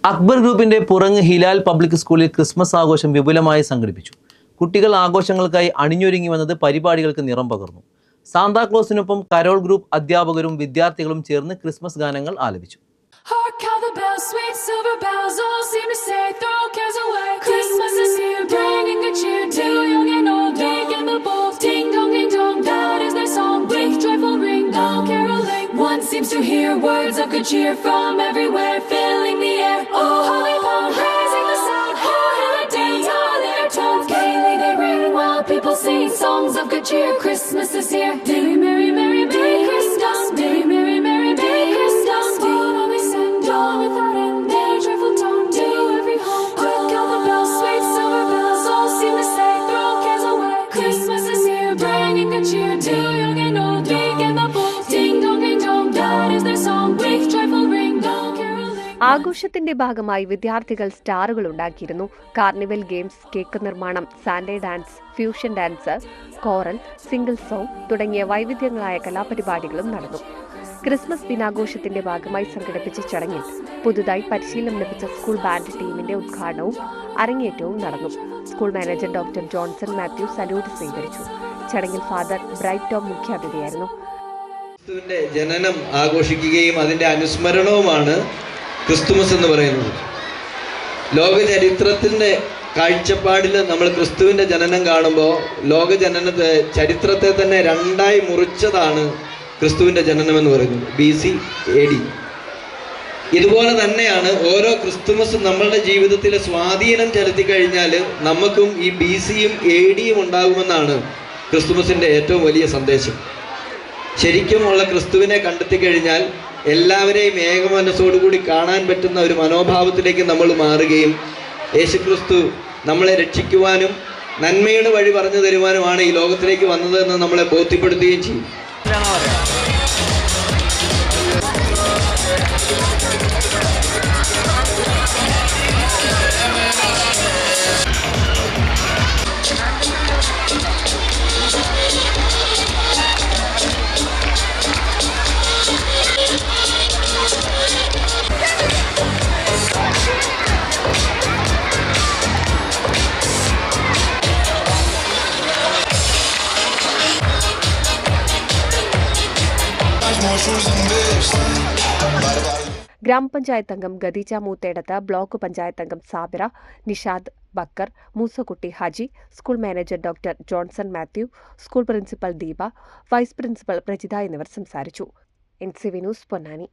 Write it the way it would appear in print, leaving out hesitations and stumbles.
അക്ബർ ഗ്രൂപ്പിന്റെ പുറങ്ങ് ഹിലാൽ പബ്ലിക് സ്കൂളിൽ ക്രിസ്മസ് ആഘോഷം വിപുലമായി സംഘടിപ്പിച്ചു. കുട്ടികൾ ആഘോഷങ്ങൾക്കായി അണിഞ്ഞൊരുങ്ങി വന്നത് പരിപാടികൾക്ക് നിറം പകർന്നു. സാന്താക്ലോസിനൊപ്പം കരോൾ ഗ്രൂപ്പ് അധ്യാപകരും വിദ്യാർത്ഥികളും ചേർന്ന് ക്രിസ്മസ് ഗാനങ്ങൾ ആലപിച്ചു. Seems to hear words of good cheer from everywhere, filling the air. Oh, holy pound, raising the sound. Oh, holidays, all their tones gaily they ring while people sing songs of good cheer. Christmas is here. Merry, merry, merry, merry Christmas. Merry, merry, merry, merry Christmas. What all they send on without end, their joyful tone to every home. Quick, all the bells, sweet silver bells, all seem to say, throw cares away. Christmas is here, bringing good cheer to young and old, big and the bold. ആഘോഷത്തിന്റെ ഭാഗമായി വിദ്യാർത്ഥികൾ സ്റ്റാറുകൾ ഉണ്ടാക്കിയിരുന്നു. Carnival games, cake നിർമ്മാണം, സാൻഡേ dance, fusion dance, choral, single song തുടങ്ങിയ വൈവിധ്യങ്ങളായ കലാപരിപാടികളും നടന്നു. ക്രിസ്മസ് ദിനാഘോഷത്തിന്റെ ഭാഗമായി സംഘടിപ്പിച്ച ചടങ്ങിൽ പുതുതായി പരിശീലനം ലഭിച്ച സ്കൂൾ ബാൻഡ് ടീമിന്റെ ഉദ്ഘാടനവും അരങ്ങേറ്റവും നടന്നു. School manager doctor Johnson Mathew salute സ്വീകരിച്ചു. ചടങ്ങിൽ ഫാദർ ബ്രൈറ്റ് ടോം മുഖ്യാതിഥിയായിരുന്നു. ക്രിസ്തുവിന്റെ ജനനം ആഘോഷിക്കുകയും അതിന്റെ അനുസ്മരണവുമാണ് ക്രിസ്തുമസ് എന്ന് പറയുന്നത്. ലോക ചരിത്രത്തിന്റെ കാഴ്ചപ്പാടിൽ നമ്മൾ ക്രിസ്തുവിന്റെ ജനനം കാണുമ്പോൾ ലോക ചരിത്രത്തെ തന്നെ രണ്ടായി മുറിച്ചതാണ് ക്രിസ്തുവിന്റെ ജനനം എന്ന് പറയുന്നത്, BC AD. ഇതുപോലെ തന്നെയാണ് ഓരോ ക്രിസ്തുമസും നമ്മളുടെ ജീവിതത്തിൽ സ്വാധീനം ചെലുത്തി കഴിഞ്ഞാൽ നമുക്കും ഈ BCയും ADയും ഉണ്ടാകുമെന്നാണ് ക്രിസ്തുമസിന്റെ ഏറ്റവും വലിയ സന്ദേശം. ശരിക്കുമുള്ള ക്രിസ്തുവിനെ കണ്ടെത്തി കഴിഞ്ഞാൽ എല്ലാവരെയും ഏകമനസ്സോടുകൂടി കാണാൻ പറ്റുന്ന ഒരു മനോഭാവത്തിലേക്ക് നമ്മൾ മാറുകയും യേശുക്രിസ്തു നമ്മളെ രക്ഷിക്കുവാനും നന്മയുടെ വഴി പറഞ്ഞു തരുവാനുമാണ് ഈ ലോകത്തിലേക്ക് വന്നതെന്ന് നമ്മളെ ബോധ്യപ്പെടുത്തുകയും ചെയ്യും. ഗ്രാമപഞ്ചായത്ത് അംഗം ഖദീജ മൂത്തേടത്ത്, ബ്ലോക്ക് പഞ്ചായത്ത് അംഗം Sabira, Nishad Bakkar, Moosakutty Haji, school manager doctor Johnson Mathew, school principal Deepa, vice principal Prajitha എന്നിവർ സംസാരിച്ചു. NCV news, Ponnani.